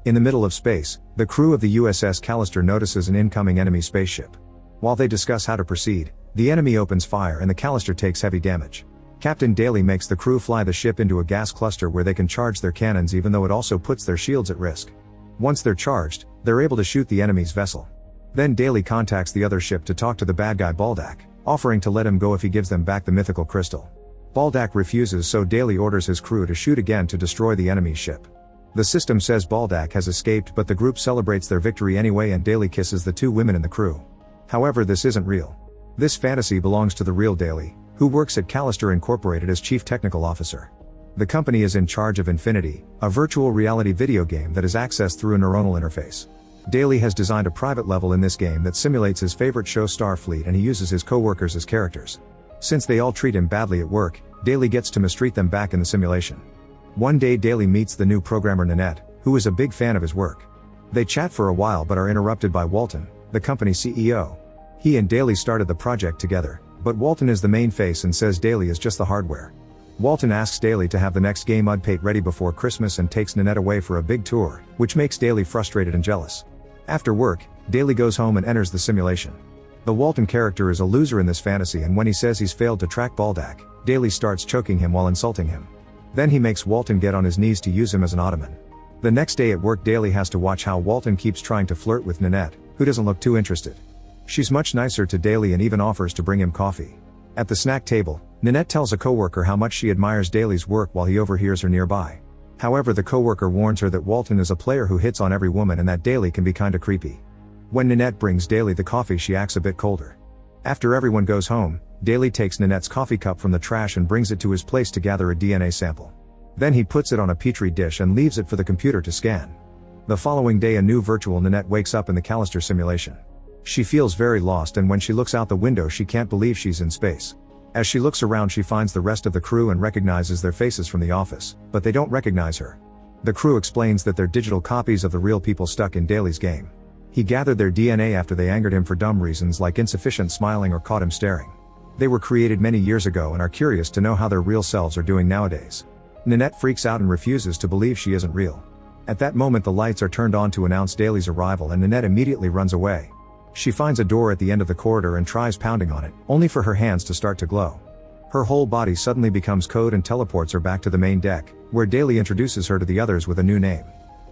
In the middle of space, the crew of the USS Callister notices an incoming enemy spaceship. While they discuss how to proceed, the enemy opens fire and the Callister takes heavy damage. Captain Daly makes the crew fly the ship into a gas cluster where they can charge their cannons, even though it also puts their shields at risk. Once they're charged, they're able to shoot the enemy's vessel. Then Daly contacts the other ship to talk to the bad guy Baldak, offering to let him go if he gives them back the mythical crystal. Baldak refuses, so Daly orders his crew to shoot again to destroy the enemy's ship. The system says Baldak has escaped, but the group celebrates their victory anyway and Daly kisses the two women in the crew. However, this isn't real. This fantasy belongs to the real Daly, who works at Callister Incorporated as Chief Technical Officer. The company is in charge of Infinity, a virtual reality video game that is accessed through a neuronal interface. Daly has designed a private level in this game that simulates his favorite show Starfleet, and he uses his coworkers as characters. Since they all treat him badly at work, Daly gets to mistreat them back in the simulation. One day Daly meets the new programmer Nanette, who is a big fan of his work. They chat for a while but are interrupted by Walton, the company's CEO. He and Daly started the project together, but Walton is the main face and says Daly is just the hardware. Walton asks Daly to have the next game update ready before Christmas and takes Nanette away for a big tour, which makes Daly frustrated and jealous. After work, Daly goes home and enters the simulation. The Walton character is a loser in this fantasy, and when he says he's failed to track Baldak, Daly starts choking him while insulting him. Then he makes Walton get on his knees to use him as an ottoman. The next day at work, Daly has to watch how Walton keeps trying to flirt with Nanette, who doesn't look too interested. She's much nicer to Daly and even offers to bring him coffee. At the snack table, Nanette tells a coworker how much she admires Daly's work while he overhears her nearby. However, the coworker warns her that Walton is a player who hits on every woman and that Daly can be kinda creepy. When Nanette brings Daly the coffee, she acts a bit colder. After everyone goes home, Daly takes Nanette's coffee cup from the trash and brings it to his place to gather a DNA sample. Then he puts it on a petri dish and leaves it for the computer to scan. The following day, a new virtual Nanette wakes up in the Callister simulation. She feels very lost, and when she looks out the window she can't believe she's in space. As she looks around, she finds the rest of the crew and recognizes their faces from the office, but they don't recognize her. The crew explains that they're digital copies of the real people stuck in Daly's game. He gathered their DNA after they angered him for dumb reasons like insufficient smiling or caught him staring. They were created many years ago and are curious to know how their real selves are doing nowadays. Nanette freaks out and refuses to believe she isn't real. At that moment, the lights are turned on to announce Daly's arrival, and Nanette immediately runs away. She finds a door at the end of the corridor and tries pounding on it, only for her hands to start to glow. Her whole body suddenly becomes code and teleports her back to the main deck, where Daly introduces her to the others with a new name.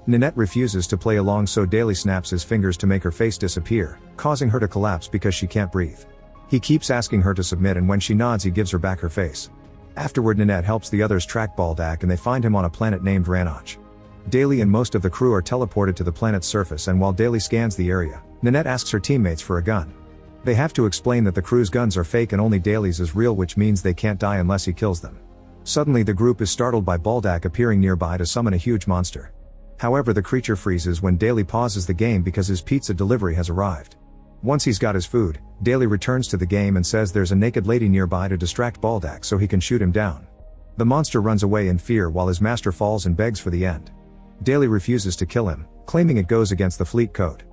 Nanette refuses to play along, so Daly snaps his fingers to make her face disappear, causing her to collapse because she can't breathe. He keeps asking her to submit, and when she nods he gives her back her face. Afterward, Nanette helps the others track Baldak and they find him on a planet named Ranach. Daly and most of the crew are teleported to the planet's surface, and while Daly scans the area, Nanette asks her teammates for a gun. They have to explain that the crew's guns are fake and only Daly's is real, which means they can't die unless he kills them. Suddenly the group is startled by Baldak appearing nearby to summon a huge monster. However, the creature freezes when Daly pauses the game because his pizza delivery has arrived. Once he's got his food, Daly returns to the game and says there's a naked lady nearby to distract Baldak so he can shoot him down. The monster runs away in fear while his master falls and begs for the end. Daly refuses to kill him, claiming it goes against the fleet code.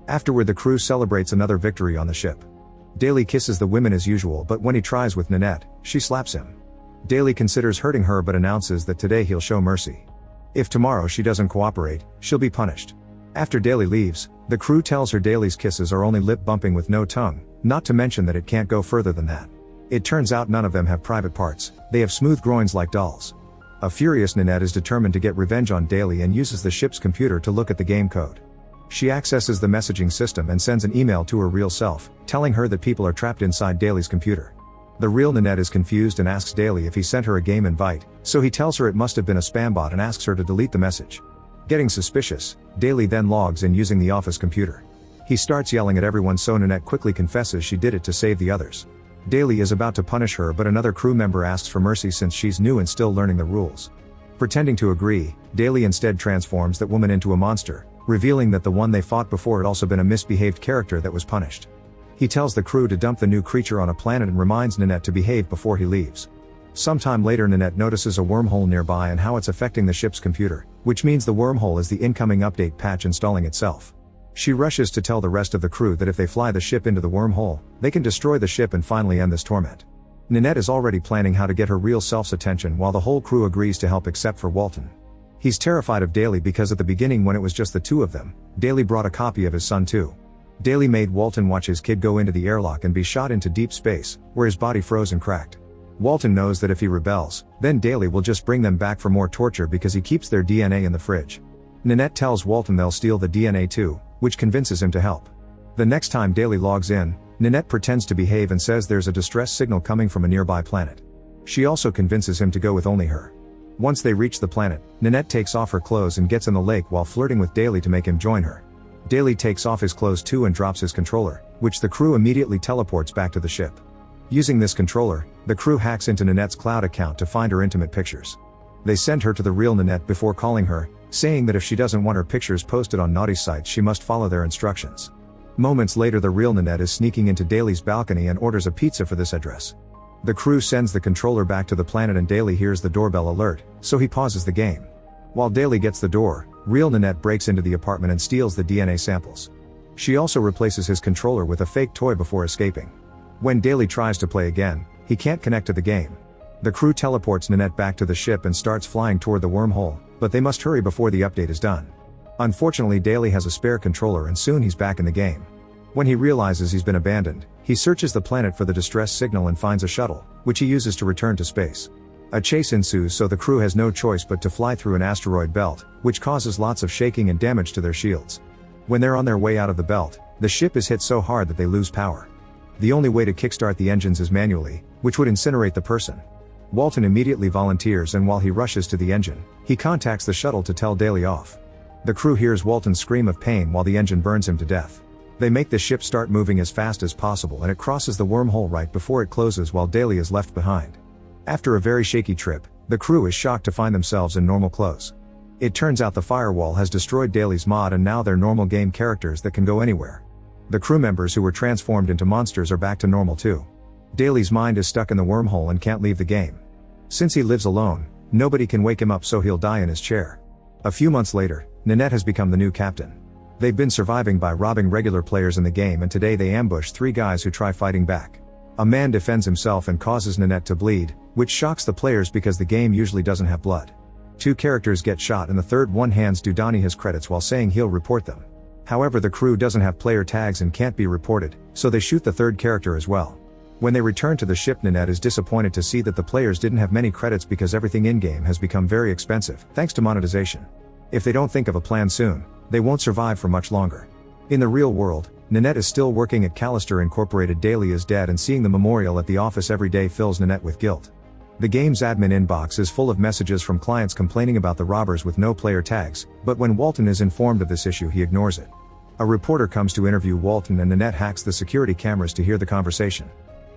Afterward, the crew celebrates another victory on the ship. Daly kisses the women as usual, but when he tries with Nanette, she slaps him. Daly considers hurting her but announces that today he'll show mercy. If tomorrow she doesn't cooperate, she'll be punished. After Daly leaves, the crew tells her Daly's kisses are only lip bumping with no tongue, not to mention that it can't go further than that. It turns out none of them have private parts, they have smooth groins like dolls. A furious Nanette is determined to get revenge on Daly and uses the ship's computer to look at the game code. She accesses the messaging system and sends an email to her real self, telling her that people are trapped inside Daly's computer. The real Nanette is confused and asks Daly if he sent her a game invite, so he tells her it must have been a spam bot and asks her to delete the message. Getting suspicious, Daly then logs in using the office computer. He starts yelling at everyone, so Nanette quickly confesses she did it to save the others. Daly is about to punish her, but another crew member asks for mercy since she's new and still learning the rules. Pretending to agree, Daly instead transforms that woman into a monster, revealing that the one they fought before had also been a misbehaved character that was punished. He tells the crew to dump the new creature on a planet and reminds Nanette to behave before he leaves. Sometime later, Nanette notices a wormhole nearby and how it's affecting the ship's computer, which means the wormhole is the incoming update patch installing itself. She rushes to tell the rest of the crew that if they fly the ship into the wormhole, they can destroy the ship and finally end this torment. Nanette is already planning how to get her real self's attention while the whole crew agrees to help except for Walton. He's terrified of Daly because at the beginning when it was just the two of them, Daly brought a copy of his son too. Daly made Walton watch his kid go into the airlock and be shot into deep space, where his body froze and cracked. Walton knows that if he rebels, then Daly will just bring them back for more torture because he keeps their DNA in the fridge. Nanette tells Walton they'll steal the DNA too, which convinces him to help. The next time Daly logs in, Nanette pretends to behave and says there's a distress signal coming from a nearby planet. She also convinces him to go with only her. Once they reach the planet, Nanette takes off her clothes and gets in the lake while flirting with Daly to make him join her. Daly takes off his clothes too and drops his controller, which the crew immediately teleports back to the ship. Using this controller, the crew hacks into Nanette's cloud account to find her intimate pictures. They send her to the real Nanette before calling her, saying that if she doesn't want her pictures posted on naughty sites she must follow their instructions. Moments later the real Nanette is sneaking into Daly's balcony and orders a pizza for this address. The crew sends the controller back to the planet and Daly hears the doorbell alert, so he pauses the game. While Daly gets the door, real Nanette breaks into the apartment and steals the DNA samples. She also replaces his controller with a fake toy before escaping. When Daly tries to play again, he can't connect to the game. The crew teleports Nanette back to the ship and starts flying toward the wormhole, but they must hurry before the update is done. Unfortunately Daly has a spare controller and soon he's back in the game. When he realizes he's been abandoned, he searches the planet for the distress signal and finds a shuttle, which he uses to return to space. A chase ensues so the crew has no choice but to fly through an asteroid belt, which causes lots of shaking and damage to their shields. When they're on their way out of the belt, the ship is hit so hard that they lose power. The only way to kickstart the engines is manually, which would incinerate the person. Walton immediately volunteers and while he rushes to the engine, he contacts the shuttle to tell Daly off. The crew hears Walton scream of pain while the engine burns him to death. They make the ship start moving as fast as possible and it crosses the wormhole right before it closes while Daly is left behind. After a very shaky trip, the crew is shocked to find themselves in normal clothes. It turns out the firewall has destroyed Daly's mod and now they're normal game characters that can go anywhere. The crew members who were transformed into monsters are back to normal too. Daly's mind is stuck in the wormhole and can't leave the game. Since he lives alone, nobody can wake him up so he'll die in his chair. A few months later, Nanette has become the new captain. They've been surviving by robbing regular players in the game and today they ambush 3 guys who try fighting back. A man defends himself and causes Nanette to bleed, which shocks the players because the game usually doesn't have blood. 2 characters get shot and the third one hands Dudani his credits while saying he'll report them. However, the crew doesn't have player tags and can't be reported, so they shoot the third character as well. When they return to the ship, Nanette is disappointed to see that the players didn't have many credits because everything in-game has become very expensive, thanks to monetization. If they don't think of a plan soon, they won't survive for much longer. In the real world, Nanette is still working at Callister Incorporated. Daly is dead and seeing the memorial at the office every day fills Nanette with guilt. The game's admin inbox is full of messages from clients complaining about the robbers with no player tags, but when Walton is informed of this issue he ignores it. A reporter comes to interview Walton and Nanette hacks the security cameras to hear the conversation.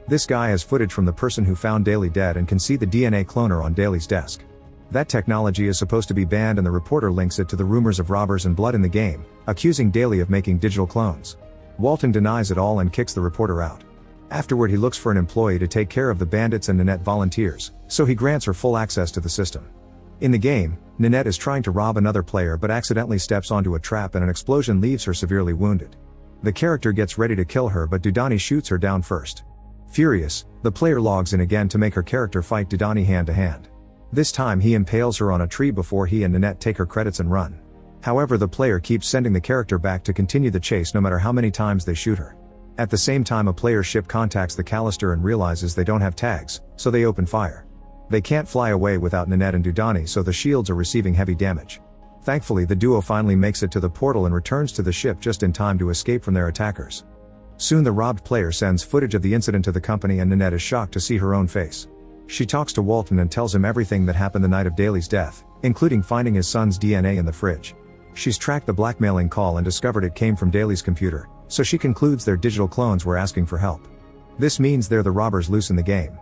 This guy has footage from the person who found Daly dead and can see the DNA cloner on Daly's desk. That technology is supposed to be banned and the reporter links it to the rumors of robbers and blood in the game, accusing Daly of making digital clones. Walton denies it all and kicks the reporter out. Afterward he looks for an employee to take care of the bandits and Nanette volunteers, so he grants her full access to the system. In the game, Nanette is trying to rob another player but accidentally steps onto a trap and an explosion leaves her severely wounded. The character gets ready to kill her but Dudani shoots her down first. Furious, the player logs in again to make her character fight Dudani hand to hand. This time he impales her on a tree before he and Nanette take her credits and run. However, the player keeps sending the character back to continue the chase no matter how many times they shoot her. At the same time a player's ship contacts the Callister and realizes they don't have tags, so they open fire. They can't fly away without Nanette and Dudani so the shields are receiving heavy damage. Thankfully the duo finally makes it to the portal and returns to the ship just in time to escape from their attackers. Soon the robbed player sends footage of the incident to the company and Nanette is shocked to see her own face. She talks to Walton and tells him everything that happened the night of Daly's death, including finding his son's DNA in the fridge. She's tracked the blackmailing call and discovered it came from Daly's computer, so she concludes their digital clones were asking for help. This means they're the robbers loose in the game.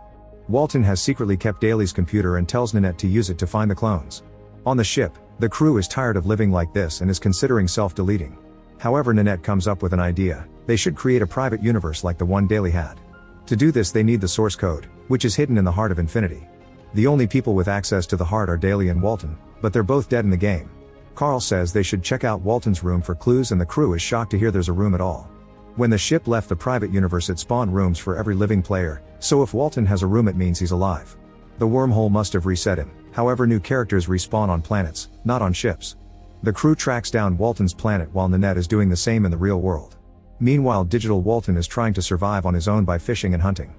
Walton has secretly kept Daly's computer and tells Nanette to use it to find the clones. On the ship, the crew is tired of living like this and is considering self-deleting. However, Nanette comes up with an idea: they should create a private universe like the one Daly had. To do this they need the source code, which is hidden in the heart of infinity. The only people with access to the heart are Daly and Walton, but they're both dead in the game. Carl says they should check out Walton's room for clues and the crew is shocked to hear there's a room at all. When the ship left the private universe it spawned rooms for every living player, so if Walton has a room it means he's alive. The wormhole must have reset him, However, new characters respawn on planets, not on ships. The crew tracks down Walton's planet while Nanette is doing the same in the real world. Meanwhile, digital Walton is trying to survive on his own by fishing and hunting.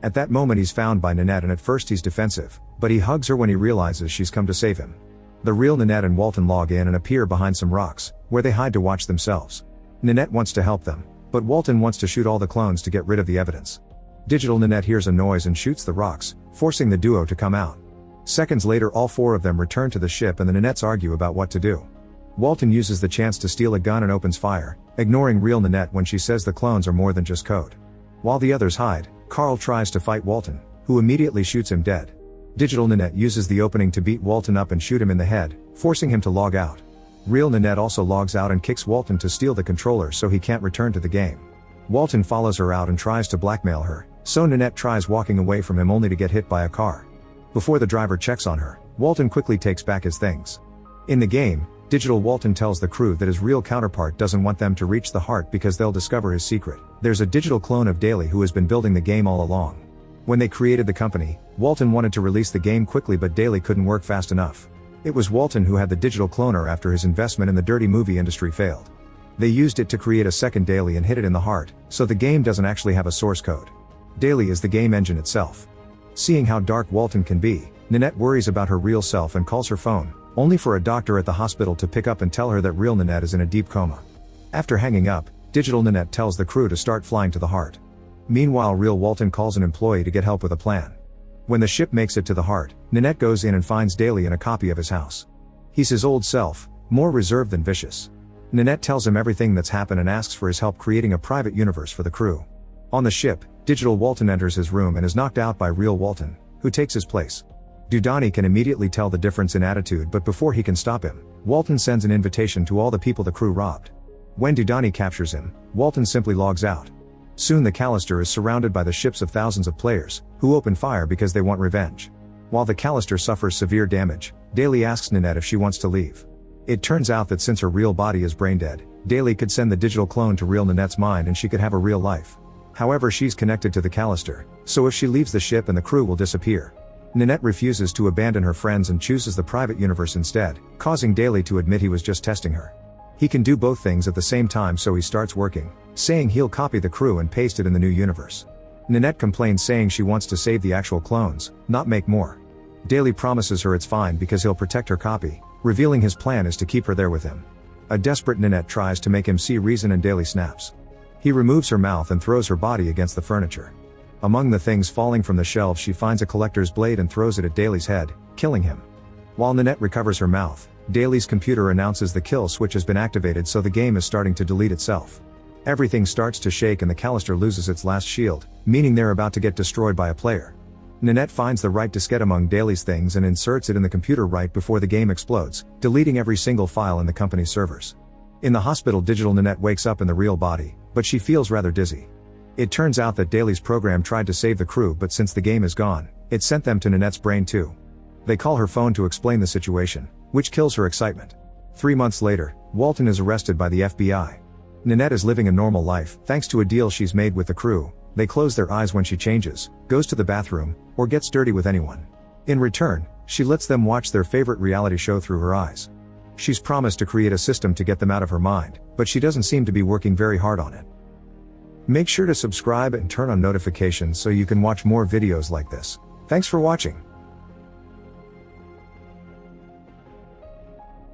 At that moment he's found by Nanette, and at first he's defensive, but he hugs her when he realizes she's come to save him. The real Nanette and Walton log in and appear behind some rocks, where they hide to watch themselves. Nanette wants to help them, but Walton wants to shoot all the clones to get rid of the evidence. Digital Nanette hears a noise and shoots the rocks, forcing the duo to come out. Seconds later, all four of them return to the ship and the Nanettes argue about what to do. Walton uses the chance to steal a gun and opens fire, ignoring real Nanette when she says the clones are more than just code. While the others hide, Carl tries to fight Walton, who immediately shoots him dead. Digital Nanette uses the opening to beat Walton up and shoot him in the head, forcing him to log out. Real Nanette also logs out and kicks Walton to steal the controller so he can't return to the game. Walton follows her out and tries to blackmail her, so Nanette tries walking away from him only to get hit by a car. Before the driver checks on her, Walton quickly takes back his things. In the game, digital Walton tells the crew that his real counterpart doesn't want them to reach the heart because they'll discover his secret. There's a digital clone of Daly who has been building the game all along. When they created the company, Walton wanted to release the game quickly, but Daly couldn't work fast enough. It was Walton who had the digital cloner after his investment in the dirty movie industry failed. They used it to create a second Daly and hit it in the heart, so the game doesn't actually have a source code. Daly is the game engine itself. Seeing how dark Walton can be, Nanette worries about her real self and calls her phone, only for a doctor at the hospital to pick up and tell her that real Nanette is in a deep coma. After hanging up, digital Nanette tells the crew to start flying to the heart. Meanwhile, real Walton calls an employee to get help with a plan. When the ship makes it to the heart, Nanette goes in and finds Daly in a copy of his house. He's his old self, more reserved than vicious. Nanette tells him everything that's happened and asks for his help creating a private universe for the crew. On the ship, digital Walton enters his room and is knocked out by real Walton, who takes his place. Dudani can immediately tell the difference in attitude, but before he can stop him, Walton sends an invitation to all the people the crew robbed. When Dudani captures him, Walton simply logs out. Soon the Callister is surrounded by the ships of thousands of players, who open fire because they want revenge. While the Callister suffers severe damage, Daly asks Nanette if she wants to leave. It turns out that since her real body is brain dead, Daly could send the digital clone to real Nanette's mind and she could have a real life. However, she's connected to the Callister, so if she leaves the ship and the crew will disappear. Nanette refuses to abandon her friends and chooses the private universe instead, causing Daly to admit he was just testing her. He can do both things at the same time, so he starts working, saying he'll copy the crew and paste it in the new universe. Nanette complains, saying she wants to save the actual clones, not make more. Daly promises her it's fine because he'll protect her copy, revealing his plan is to keep her there with him. A desperate Nanette tries to make him see reason and Daly snaps. He removes her mouth and throws her body against the furniture. Among the things falling from the shelves, she finds a collector's blade and throws it at Daly's head, killing him. While Nanette recovers her mouth, Daly's computer announces the kill switch has been activated, so the game is starting to delete itself. Everything starts to shake and the Callister loses its last shield, meaning they're about to get destroyed by a player. Nanette finds the right diskette among Daly's things and inserts it in the computer right before the game explodes, deleting every single file in the company's servers. In the hospital, digital Nanette wakes up in the real body, but she feels rather dizzy. It turns out that Daly's program tried to save the crew, but since the game is gone, it sent them to Nanette's brain too. They call her phone to explain the situation, which kills her excitement. 3 months later, Walton is arrested by the FBI. Nanette is living a normal life, thanks to a deal she's made with the crew. They close their eyes when she changes, goes to the bathroom, or gets dirty with anyone. In return, she lets them watch their favorite reality show through her eyes. She's promised to create a system to get them out of her mind, but she doesn't seem to be working very hard on it. Make sure to subscribe and turn on notifications so you can watch more videos like this. Thanks for watching.